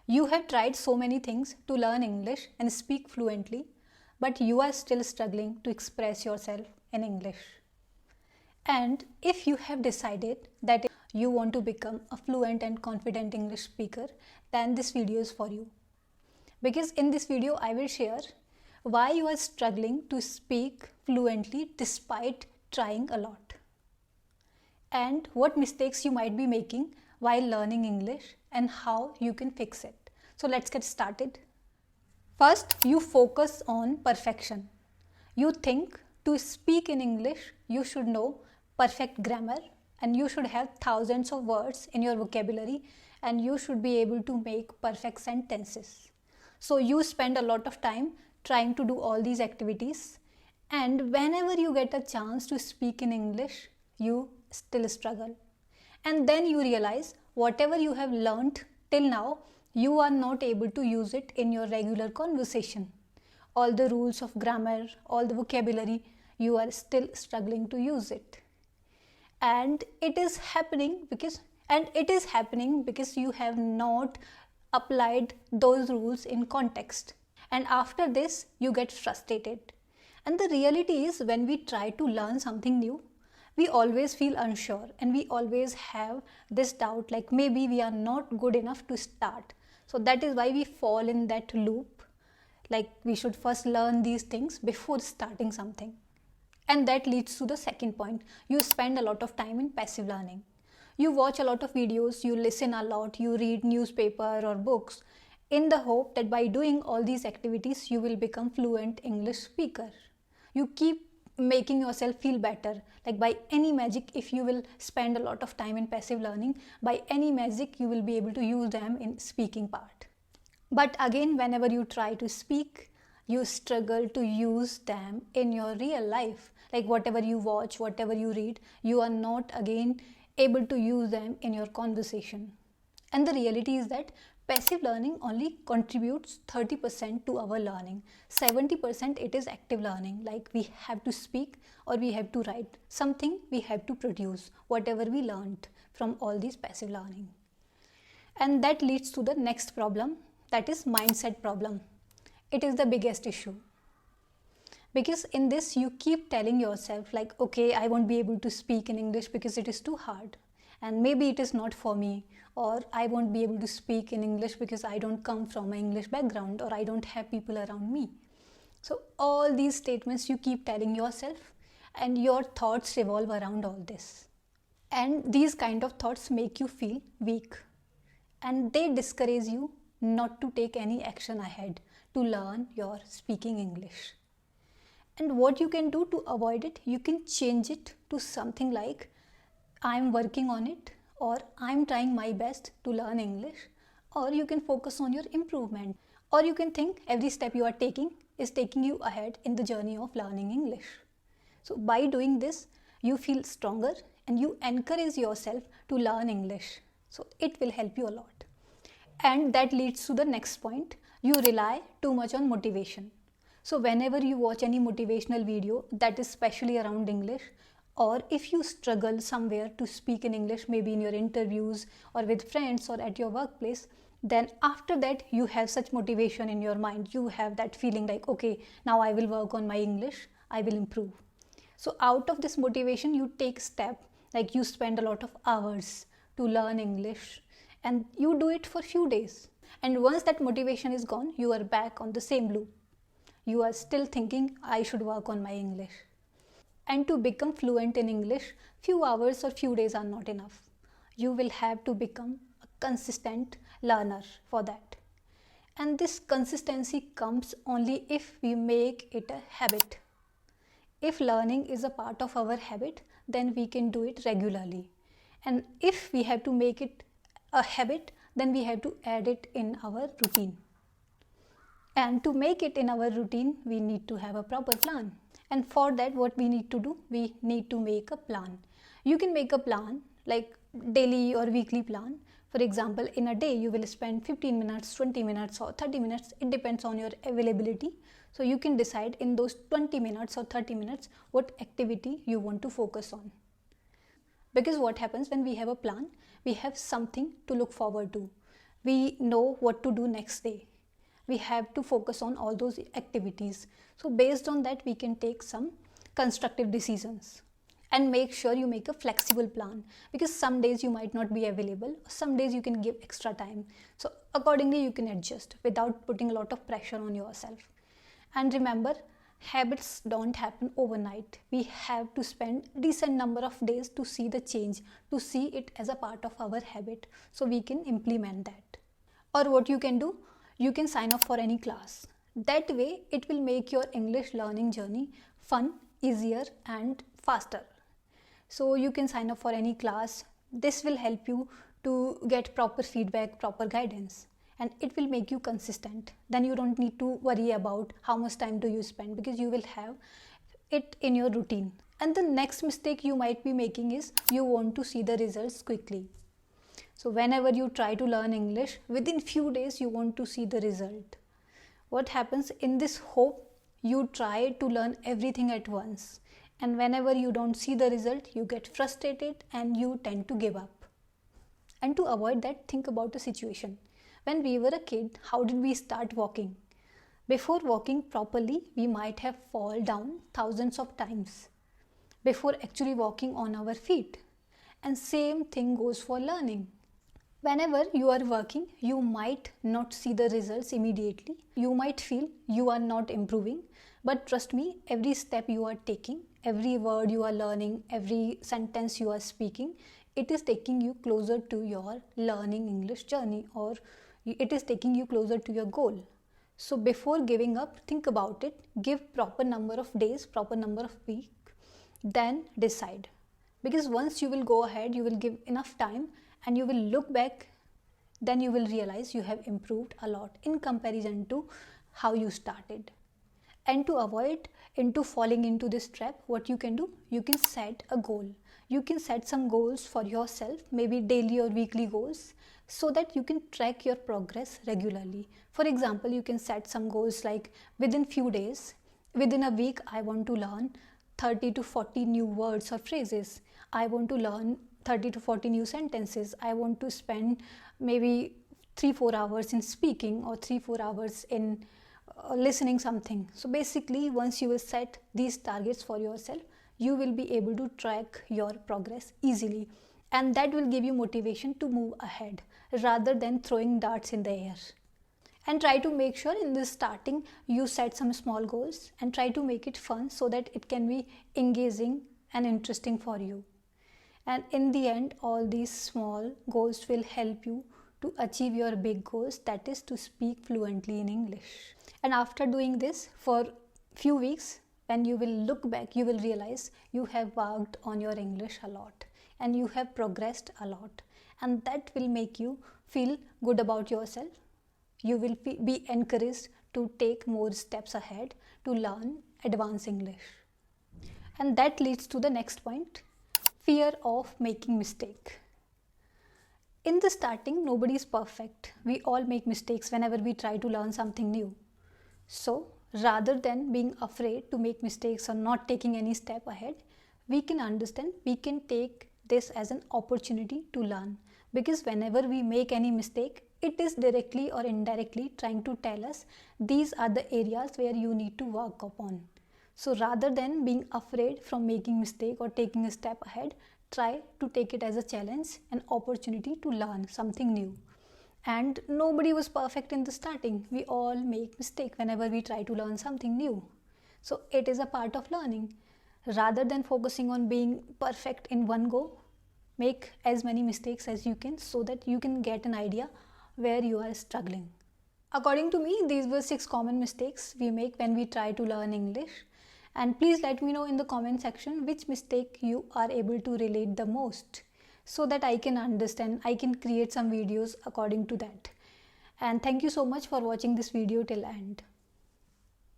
You have tried so many things to learn English and speak fluently, but you are still struggling to express yourself in English. And if you have decided that you want to become a fluent and confident English speaker, then this video is for you. Because in this video, I will share why you are struggling to speak fluently despite trying a lot, and what mistakes you might be making while learning English and how you can fix it. So let's get started. First, you focus on perfection. You think to speak in English, you should know perfect grammar and you should have thousands of words in your vocabulary and you should be able to make perfect sentences. So you spend a lot of time trying to do all these activities, and whenever you get a chance to speak in English, you still struggle. And then you realize whatever you have learned till now, you are not able to use it in your regular conversation. All the rules of grammar, all the vocabulary, you are still struggling to use it. And it is happening because you have not applied those rules in context. And after this, you get frustrated. And the reality is, when we try to learn something new, we always feel unsure and we always have this doubt like maybe we are not good enough to start. So that is why we fall in that loop, like we should first learn these things before starting something. And that leads to the second point. You spend a lot of time in passive learning. You watch a lot of videos, you listen a lot, you read newspaper or books in the hope that by doing all these activities you will become fluent English speaker. You keep making yourself feel better, like by any magic, if you will spend a lot of time in passive learning, by any magic you will be able to use them in speaking part. But again, whenever you try to speak, you struggle to use them in your real life. Like whatever you watch, whatever you read, you are not again able to use them in your conversation. And the reality is that passive learning only contributes 30% to our learning. 70% it is active learning, like we have to speak or we have to write something, we have to produce whatever we learned from all these passive learning. And that leads to the next problem, that is mindset problem. It is the biggest issue. Because in this you keep telling yourself like, okay, I won't be able to speak in English because it is too hard. And maybe it is not for me, or I won't be able to speak in English because I don't come from an English background, or I don't have people around me. So all these statements you keep telling yourself, and your thoughts revolve around all this. And these kind of thoughts make you feel weak, and they discourage you not to take any action ahead to learn your speaking English. And what you can do to avoid it, you can change it to something like, I'm working on it, or I'm trying my best to learn English, or you can focus on your improvement, or you can think every step you are taking is taking you ahead in the journey of learning English. So by doing this, you feel stronger and you encourage yourself to learn English. So it will help you a lot. And that leads to the next point. You rely too much on motivation. So whenever you watch any motivational video that is specially around English, or if you struggle somewhere to speak in English, maybe in your interviews or with friends or at your workplace, then after that you have such motivation in your mind. You have that feeling like, okay, now I will work on my English, I will improve. So out of this motivation, you take step, like you spend a lot of hours to learn English and you do it for few days. And once that motivation is gone, you are back on the same loop. You are still thinking, I should work on my English. And to become fluent in English, few hours or few days are not enough. You will have to become a consistent learner for that. And this consistency comes only if we make it a habit. If learning is a part of our habit, then we can do it regularly. And if we have to make it a habit, then we have to add it in our routine. And to make it in our routine, we need to have a proper plan. And for that, what we need to do, we need to make a plan. You can make a plan like daily or weekly plan. For example, in a day, you will spend 15 minutes, 20 minutes or 30 minutes. It depends on your availability. So you can decide in those 20 minutes or 30 minutes what activity you want to focus on. Because what happens when we have a plan, we have something to look forward to. we know what to do next day. We have to focus on all those activities. So based on that, we can take some constructive decisions. And make sure you make a flexible plan, because some days you might not be available, some days you can give extra time. So accordingly you can adjust without putting a lot of pressure on yourself. And remember, habits don't happen overnight. We have to spend decent number of days to see the change, to see it as a part of our habit, so we can implement that. Or what you can do, you can sign up for any class. That way it will make your English learning journey fun, easier and faster. So you can sign up for any class. This will help you to get proper feedback, proper guidance, and it will make you consistent. Then you don't need to worry about how much time do you spend, because you will have it in your routine. And the next mistake you might be making is you want to see the results quickly. So whenever you try to learn English, within few days you want to see the result. What happens in this hope, you try to learn everything at once. And whenever you don't see the result, you get frustrated and you tend to give up. And to avoid that, think about the situation. When we were a kid, how did we start walking? Before walking properly, we might have fallen down thousands of times before actually walking on our feet. And same thing goes for learning. Whenever you are working, you might not see the results immediately. You might feel you are not improving. But trust me, every step you are taking, every word you are learning, every sentence you are speaking, it is taking you closer to your learning English journey, or it is taking you closer to your goal. So before giving up, think about it, give proper number of days, proper number of weeks, then decide. Because once you will go ahead, you will give enough time and you will look back, then you will realize you have improved a lot in comparison to how you started. And to avoid falling into this trap, what you can do, you can set a goal. You can set some goals for yourself, maybe daily or weekly goals, so that you can track your progress regularly. For example, you can set some goals like within few days, within a week, I want to learn 30 to 40 new words or phrases. I want to learn 30 to 40 new sentences. I want to spend maybe 3-4 hours in speaking, or 3-4 hours in listening something. So basically, once you will set these targets for yourself, you will be able to track your progress easily, and that will give you motivation to move ahead rather than throwing darts in the air. And try to make sure in the starting you set some small goals and try to make it fun so that it can be engaging and interesting for you. And in the end, all these small goals will help you to achieve your big goals, that is to speak fluently in English. And after doing this for few weeks, when you will look back, you will realize you have worked on your English a lot and you have progressed a lot, and that will make you feel good about yourself. You will be encouraged to take more steps ahead to learn advanced English. And that leads to the next point, fear of making mistake. In the starting, nobody is perfect. We all make mistakes whenever we try to learn something new. So rather than being afraid to make mistakes or not taking any step ahead, we can understand, we can take this as an opportunity to learn. Because whenever we make any mistake, it is directly or indirectly trying to tell us these are the areas where you need to work upon. So rather than being afraid from making mistake or taking a step ahead, try to take it as a challenge, an opportunity to learn something new. And nobody was perfect in the starting. We all make mistake whenever we try to learn something new. So it is a part of learning. Rather than focusing on being perfect in one go, make as many mistakes as you can so that you can get an idea where you are struggling. According to me, these were 6 common mistakes we make when we try to learn English. And please let me know in the comment section which mistake you are able to relate the most, so that I can understand, I can create some videos according to that. And thank you so much for watching this video till end.